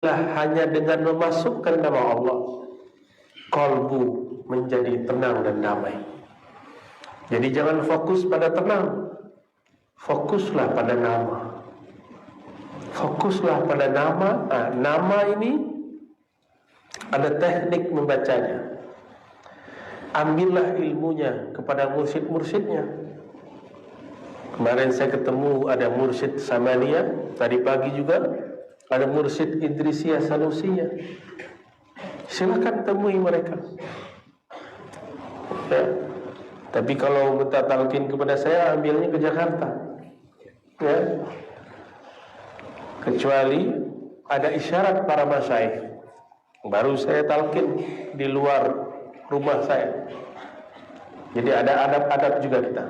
hanya dengan memasukkan nama Allah, qalbu menjadi tenang dan damai. Jadi jangan fokus pada tenang, fokuslah pada nama. Fokuslah pada nama. Nama ini ada teknik membacanya. Ambillah ilmunya kepada mursyid-mursyidnya. Kemarin saya ketemu ada mursyid Samaniyah, tadi pagi juga ada mursyid Idrisiyah Sanusiyah. Silakan temui mereka. Ya. Tapi kalau minta talqin kepada saya, ambilnya ke Jakarta. Ya. Kecuali ada isyarat para masyayikh, baru saya talqin di luar rumah saya. Jadi ada adab-adab juga kita.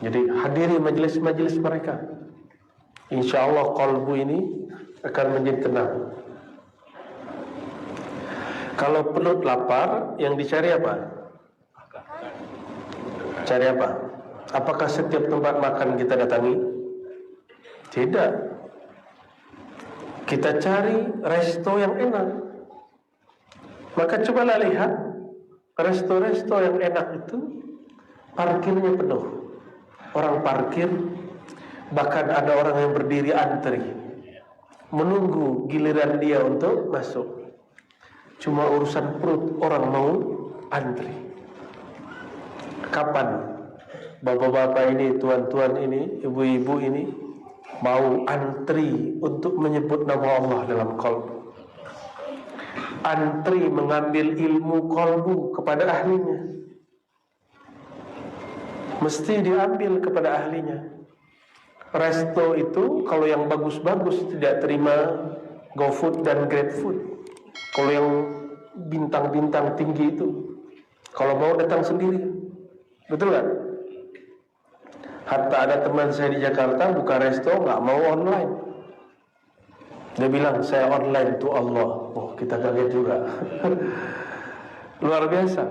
Jadi hadiri majelis-majelis mereka. Insya Allah qalbu ini akan menjadi tenang. Kalau perut lapar, yang dicari apa? Cari apa? Apakah setiap tempat makan kita datangi? Tidak. Kita cari resto yang enak. Maka cobalah lihat resto-resto yang enak itu parkirnya penuh. Orang parkir, bahkan ada orang yang berdiri antri menunggu giliran dia untuk masuk. Cuma urusan perut orang mau antri. Kapan bapak-bapak ini, tuan-tuan ini, ibu-ibu ini mau antri untuk menyebut nama Allah dalam qalbu? Antri mengambil ilmu qalbu kepada ahlinya. Mesti diambil kepada ahlinya. Resto itu kalau yang bagus-bagus tidak terima GoFood dan GrabFood. Kalau yang bintang-bintang tinggi itu, kalau mau datang sendiri. Betul kan? Hatta ada teman saya di Jakarta buka resto, nggak mau online. Dia bilang saya online to Allah. Oh, kita kaget juga. Luar biasa.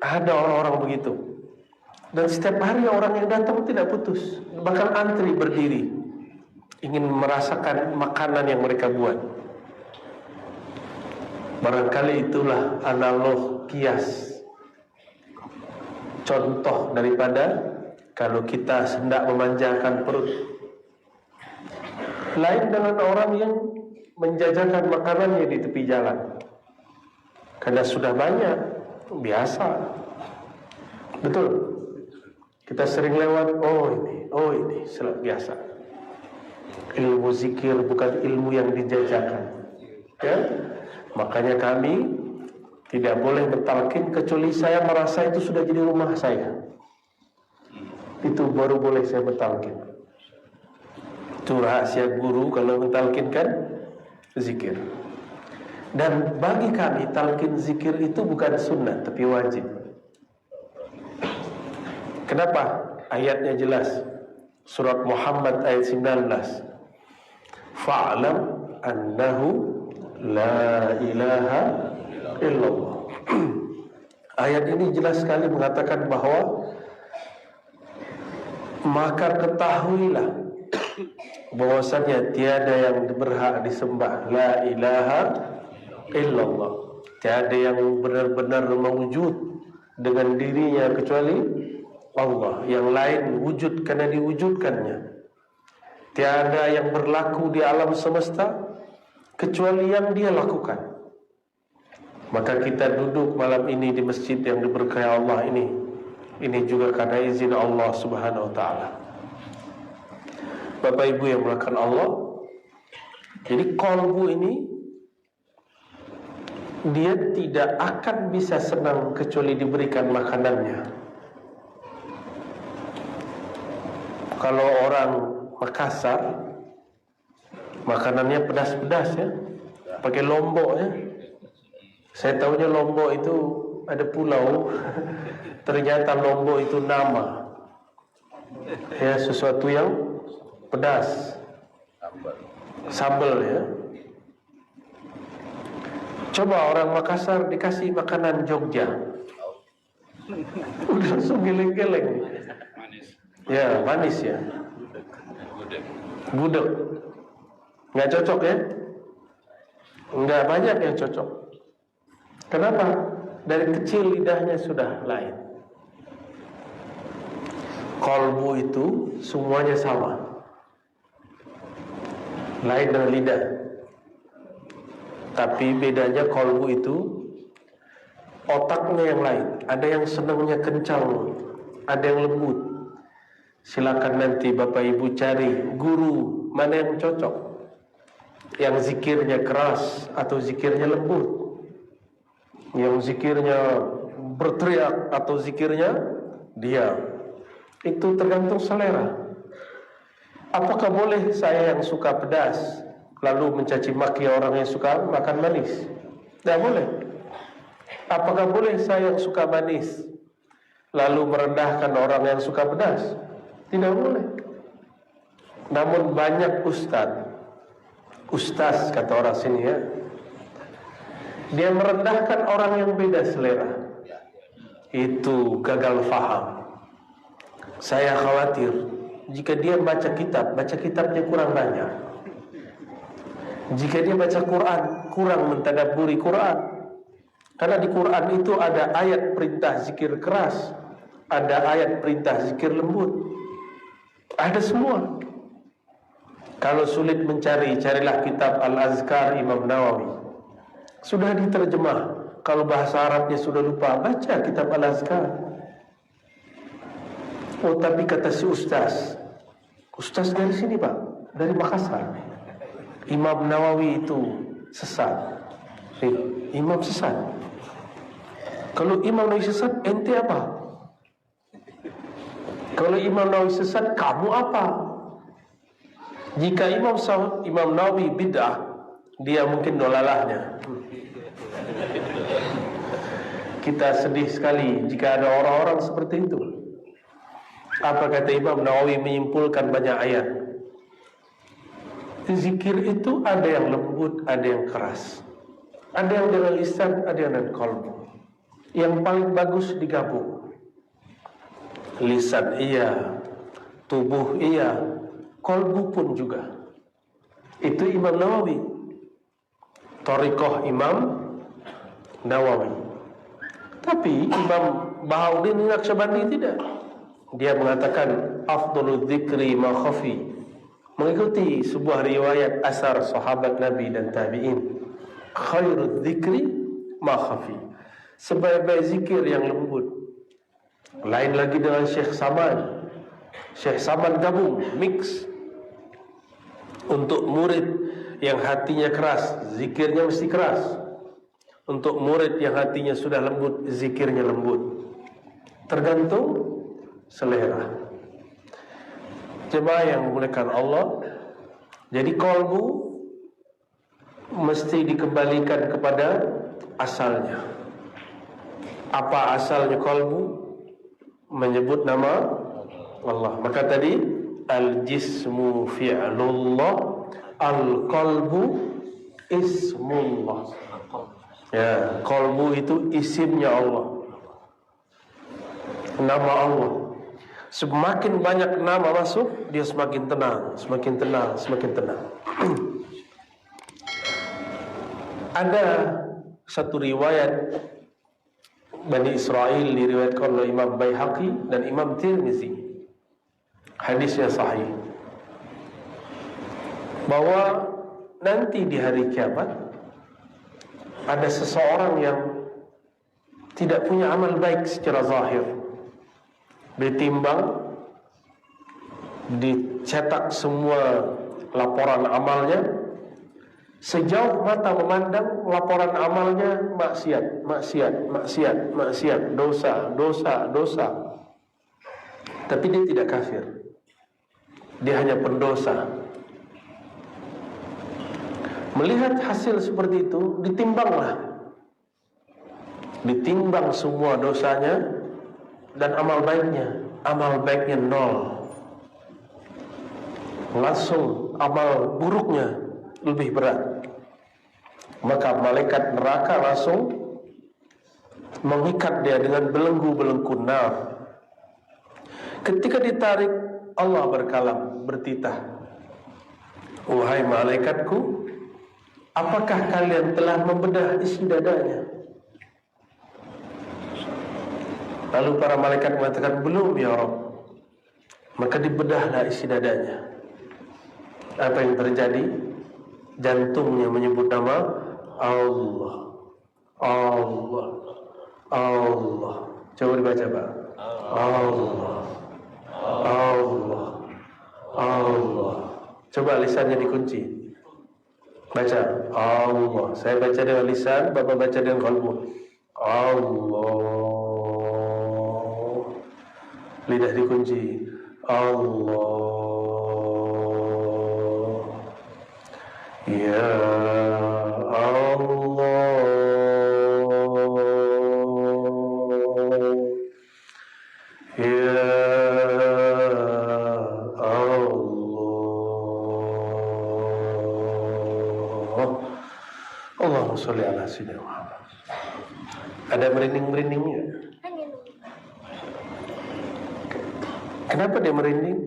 Ada orang-orang begitu. Dan setiap hari orang yang datang tidak putus, bahkan antri berdiri, ingin merasakan makanan yang mereka buat. Barangkali itulah analog kias, contoh daripada kalau kita hendak memanjakan perut. Lain dengan orang yang menjajakan makanannya di tepi jalan, karena sudah banyak, biasa. Betul. Kita sering lewat, oh ini biasa. Ilmu zikir bukan ilmu yang dijajakan. Ya? Makanya kami tidak boleh bertalqin kecuali saya merasa itu sudah jadi rumah saya. Itu baru boleh saya bertalqin. Itu rahasia guru kalau mentalqinkan zikir. Dan bagi kami talqin zikir itu bukan sunnah tapi wajib. Kenapa? Ayatnya jelas. Surat Muhammad ayat 19. Fa'lam annahu la ilaha illallah. Ayat ini jelas sekali mengatakan bahwa maka ketahuilah bahwasanya tiada yang berhak disembah, la ilaha illallah. Tiada yang benar-benar mewujud dengan dirinya kecuali Allah. Yang lain wujud karena diwujudkannya. Tiada yang berlaku di alam semesta kecuali yang dia lakukan. Maka kita duduk malam ini di masjid yang diberkahi Allah ini juga karena izin Allah Subhanahu wa ta'ala. Bapak Ibu yang mulakan Allah, jadi qalbu ini dia tidak akan bisa senang kecuali diberikan makanannya. Kalau orang Makassar makanannya pedas-pedas ya, pakai lombok ya. Saya tahunya lombok itu ada pulau. Ternyata lombok itu nama ya, sesuatu yang pedas, sambal ya. Coba orang Makassar dikasih makanan Jogja, udah langsung geleng-geleng. Ya, manis ya. Gudeg. Nggak cocok ya? Enggak banyak yang cocok. Kenapa? Dari kecil lidahnya sudah lain. Kolbu itu semuanya sama, lain dengan lidah. Tapi bedanya kolbu itu otaknya yang lain. Ada yang senangnya kencang, ada yang lembut. Silakan nanti Bapak Ibu cari guru mana yang cocok, yang zikirnya keras atau zikirnya lembut, yang zikirnya berteriak atau zikirnya diam. Itu tergantung selera. Apakah boleh saya yang suka pedas lalu mencaci maki orang yang suka makan manis? Tidak boleh. Apakah boleh saya yang suka manis lalu merendahkan orang yang suka pedas? Tidak boleh. Namun banyak ustaz kata orang sini ya, dia merendahkan orang yang beda selera. Itu gagal faham. Saya khawatir jika dia baca kitabnya kurang banyak. Jika dia baca Quran, kurang mentadabburi Quran. Karena di Quran itu ada ayat perintah zikir keras, ada ayat perintah zikir lembut. Ada semua. Kalau sulit mencari, carilah kitab Al-Azkar Imam Nawawi. Sudah diterjemah. Kalau bahasa Arabnya sudah lupa, baca kitab Al-Azkar. Oh, tapi kata si ustaz dari sini Pak, dari Makassar, Imam Nawawi itu sesat. Imam sesat. Kalau Imam Nawawi sesat, ente apa? Kalau Imam Nawawi sesat, kamu apa? Jika Imam Nawawi bid'ah, dia mungkin dolalahnya. Kita sedih sekali jika ada orang-orang seperti itu. Apa kata Imam Nawawi menyimpulkan banyak ayat? Zikir itu ada yang lembut, ada yang keras. Ada yang dengan lisan, ada yang dengan qalbu. Yang paling bagus digabung. Lisan iya, tubuh iya, qalbu pun juga. Itu Imam Nawawi. Thariqah Imam Nawawi. Tapi Imam Bahauddin Naqsyabandi tidak. Dia mengatakan afdhalul dzikri ma khafi, mengikuti sebuah riwayat asar sahabat Nabi dan tabi'in. Khairul dzikri ma khafi, sebaik-baik zikir yang lembut. Lain lagi dengan Syekh Saman. Syekh Saman gabung, mix. Untuk murid yang hatinya keras, zikirnya mesti keras. Untuk murid yang hatinya sudah lembut, zikirnya lembut. Tergantung selera. Jemaah yang memuliakan Allah, jadi qalbu mesti dikembalikan kepada asalnya. Apa asalnya qalbu? Menyebut nama Allah. Maka tadi al-jismu fi'lullah, al-qalbu ismullah. Ya, qalbu itu isimnya Allah, nama Allah. Semakin banyak nama masuk, dia semakin tenang, semakin tenang, semakin tenang. Ada satu riwayat Bani Israel diriwayatkan oleh Imam Baihaqi dan Imam Tirmizi. Hadisnya sahih. Bahwa nanti di hari kiamat ada seseorang yang tidak punya amal baik secara zahir. Ditimbang, dicetak semua laporan amalnya. Sejauh mata memandang, laporan amalnya maksiat, maksiat, maksiat, maksiat, dosa, dosa, dosa. Tapi dia tidak kafir. Dia hanya pendosa. Melihat hasil seperti itu, ditimbanglah. Ditimbang semua dosanya dan amal baiknya. Amal baiknya 0. Langsung amal buruknya lebih berat. Maka malaikat neraka langsung mengikat dia dengan belenggu-belenggu nar. Ketika ditarik, Allah berkalam, bertitah, wahai malaikatku, apakah kalian telah membedah isi dadanya? Lalu para malaikat mengatakan, belum ya Rabb. Maka dibedahlah isi dadanya. Apa yang terjadi? Jantungnya menyebut nama Allah, Allah, Allah. Coba dibaca Pak. Allah, Allah, Allah. Coba lisannya dikunci. Baca Allah. Saya baca dengan lisan, Bapak baca dengan qalbu. Allah. Lidah dikunci. Allah. Ya Allah. Ya Allah. Allahumma sholli ala sayyidina Muhammad. Ada merinding-merindingnya? Kenapa dia merinding?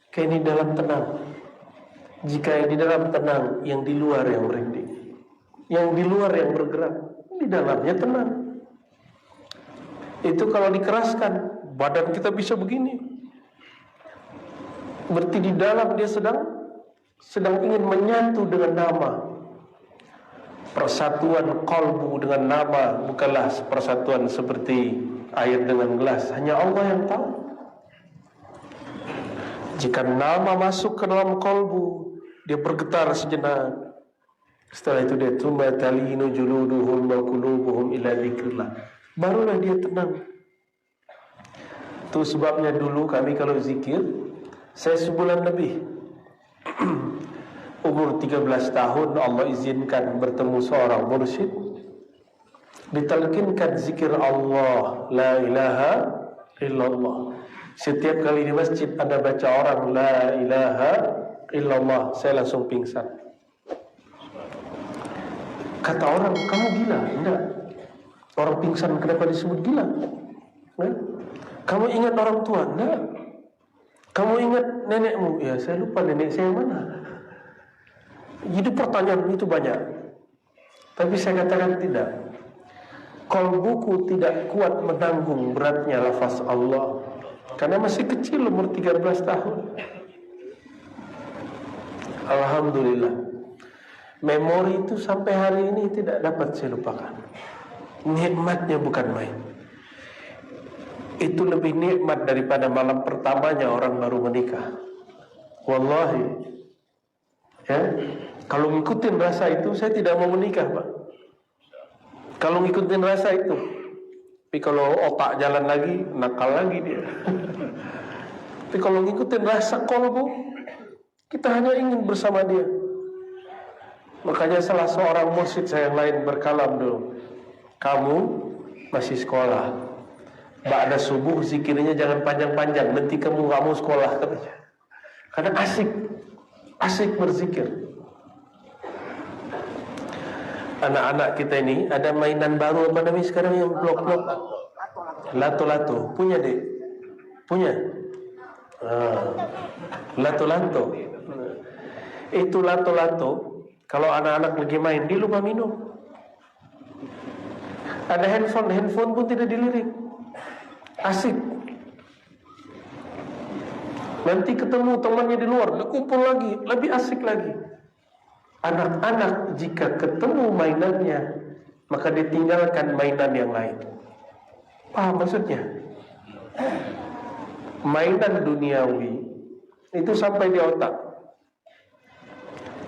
Kayak ini dalam tenang. Jika yang di dalam tenang, yang di luar yang merinding. Yang di luar yang bergerak, di dalamnya tenang. Itu kalau dikeraskan, badan kita bisa begini. Berarti di dalam dia sedang ingin menyatu dengan nama. Persatuan qalbu dengan nama bukanlah persatuan seperti air dengan gelas. Hanya Allah yang tahu. Jika nama masuk ke dalam qalbu, dia bergetar sejenak. Setelah itu dia tsumma talinu juluduhum wa qulubuhum ila dzikrillah. Barulah dia tenang. Itu sebabnya dulu kami kalau zikir, saya sebulan lebih. Umur 13 tahun Allah izinkan bertemu seorang mursyid. Ditalkinkan zikir Allah, la ilaha illallah. Setiap kali di masjid ada baca orang la ilaha illallah, saya langsung pingsan. Kata orang, kamu gila? Enggak. Orang pingsan kenapa disebut gila? Kamu ingat orang tua? Enggak. Kamu ingat nenekmu? Ya saya lupa nenek saya mana. Jadi pertanyaan itu banyak. Tapi saya katakan tidak. Qalbuku tidak kuat menanggung beratnya lafaz Allah. Karena masih kecil, umur 13 tahun. Alhamdulillah. Memori itu sampai hari ini tidak dapat saya lupakan. Nikmatnya bukan main. Itu lebih nikmat daripada malam pertamanya orang baru menikah. Wallahi. Ya, kalau ngikutin rasa itu saya tidak mau menikah, Pak. Kalau ngikutin rasa itu. Tapi kalau otak jalan lagi, nakal lagi dia. Tapi kalau ngikutin rasa qalbu, kita hanya ingin bersama dia. Makanya salah seorang mursyid saya yang lain berkalam dulu. Kamu masih sekolah. Ba'da subuh zikirnya jangan panjang-panjang. Nanti kamu gak mau sekolah katanya. Karena asik berzikir. Anak-anak kita ini ada mainan baru apa namanya sekarang yang blok-blok? Lato-lato. Punya dek? Punya? Lato-lato. Itu lato-lato. Kalau anak-anak lagi main, dia lupa minum. Ada handphone pun tidak dilirik. Asik. Nanti ketemu temannya di luar, dia kumpul lagi, lebih asik lagi. Anak-anak jika ketemu mainannya, maka ditinggalkan mainan yang lain. Paham maksudnya? Mainan duniawi itu sampai di otak.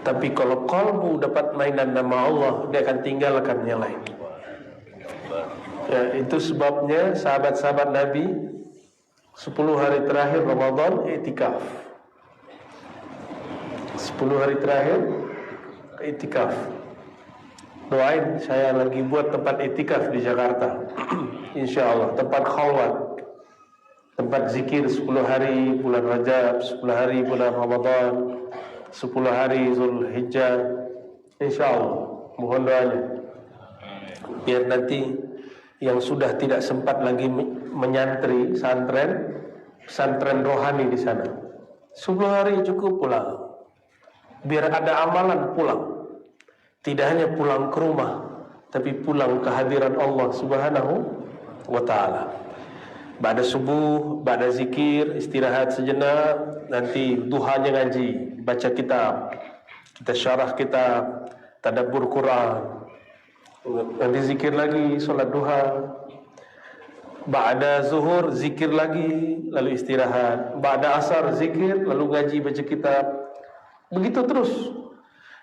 Tapi kalau qalbu dapat mainan nama Allah, dia akan tinggalkan yang lain. Ya, itu sebabnya sahabat-sahabat Nabi 10 hari terakhir Ramadan iktikaf. 10 hari terakhir iktikaf. Doain saya lagi buat tempat iktikaf di Jakarta. Insyaallah tempat khalwat. Tempat zikir 10 hari bulan Rajab, 10 hari bulan Ramadan, 10 hari Zulhijjah. Insyaallah mohon doanya. Biar nanti yang sudah tidak sempat lagi menyantri pesantren rohani di sana, 10 hari cukup pulang. Biar ada amalan pulang. Tidak hanya pulang ke rumah, tapi pulang ke hadirat Allah Subhanahu wa ta'ala. Ba'da subuh, ba'da zikir, istirahat sejenak, nanti duhanya ngaji, baca kitab, kita syarah kitab, tadabbur Quran, nanti zikir lagi, solat duha. Ba'da zuhur, zikir lagi, lalu istirahat. Ba'da asar, zikir, lalu ngaji, baca kitab. Begitu terus.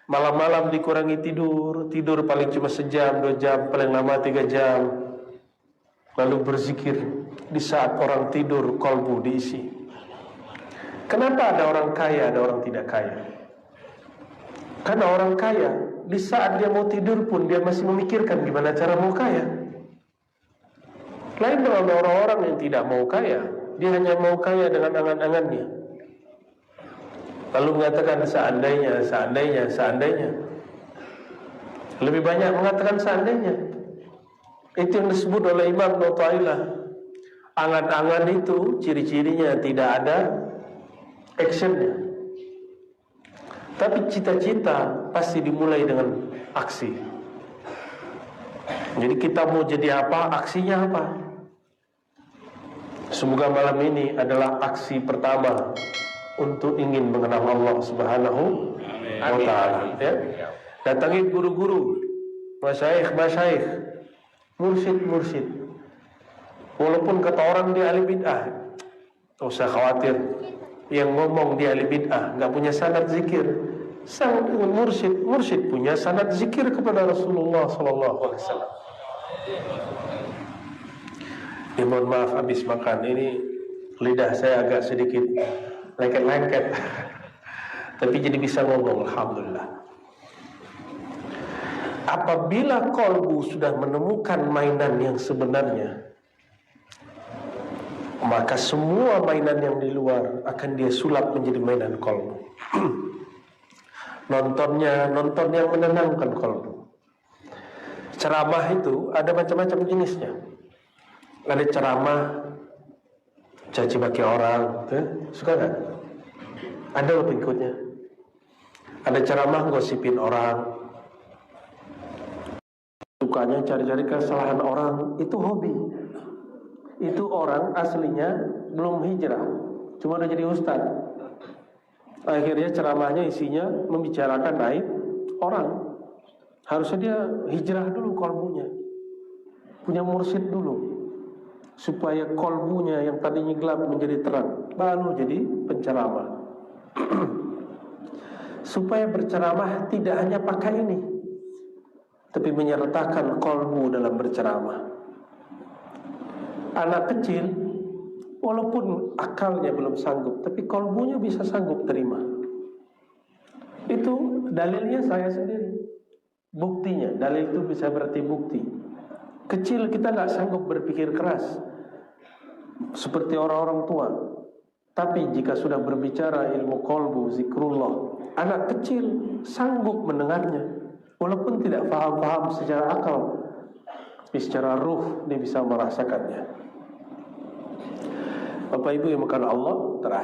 Malam-malam dikurangi tidur, tidur paling cuma sejam, 2 jam, paling lama 3 jam. Lalu berzikir di saat orang tidur, qalbu diisi. Kenapa ada orang kaya, ada orang tidak kaya? Karena orang kaya, di saat dia mau tidur pun dia masih memikirkan gimana cara mau kaya. Lain dengan orang-orang yang tidak mau kaya, dia hanya mau kaya dengan angan-angannya. Lalu mengatakan seandainya. Lebih banyak mengatakan seandainya. Itu yang disebut oleh Imam Nu'tailah. Angan-angan itu ciri-cirinya tidak ada actionnya. Tapi cita-cita pasti dimulai dengan aksi. Jadi kita mau jadi apa, aksinya apa. Semoga malam ini adalah aksi pertama untuk ingin mengenal Allah Subhanahu wa ta'ala, ya. Datangi guru-guru, masyayikh, mursyid. Walaupun kata orang dia ahli bid'ah, tak usah khawatir. Yang ngomong dia ahli bid'ah, enggak punya sanad zikir. Sang mursyid punya sanad zikir kepada Rasulullah sallallahu alaihi wasallam. Mohon maaf habis makan ini lidah saya agak sedikit lengket-lengket. Tapi jadi bisa ngomong, alhamdulillah. Apabila qalbu sudah menemukan mainan yang sebenarnya, maka semua mainan yang di luar akan dia sulap menjadi mainan qalbu. Nonton yang menenangkan qalbu. Ceramah itu ada macam-macam jenisnya. Ada ceramah caci maki orang, suka nggak? Ada loh pengikutnya. Ada ceramah gosipin orang, sukanya cari-cari kesalahan orang, itu hobi. Itu orang aslinya belum hijrah, cuma udah jadi ustaz. Akhirnya ceramahnya isinya membicarakan aib orang. Harusnya dia hijrah dulu qalbunya, punya mursyid dulu, supaya qalbunya yang tadinya gelap menjadi terang, baru jadi penceramah. Supaya berceramah tidak hanya pakai ini, tapi menyertakan qalbu dalam berceramah. Anak kecil, walaupun akalnya belum sanggup, tapi qalbunya bisa sanggup terima. Itu dalilnya saya sendiri. Buktinya, dalil itu bisa berarti bukti. Kecil kita gak sanggup berpikir keras seperti orang-orang tua. Tapi jika sudah berbicara ilmu qalbu, zikrullah, anak kecil sanggup mendengarnya. Walaupun tidak paham-paham secara akal, tapi secara ruh dia bisa merasakannya. Bapak Ibu yang makan Allah, terakhir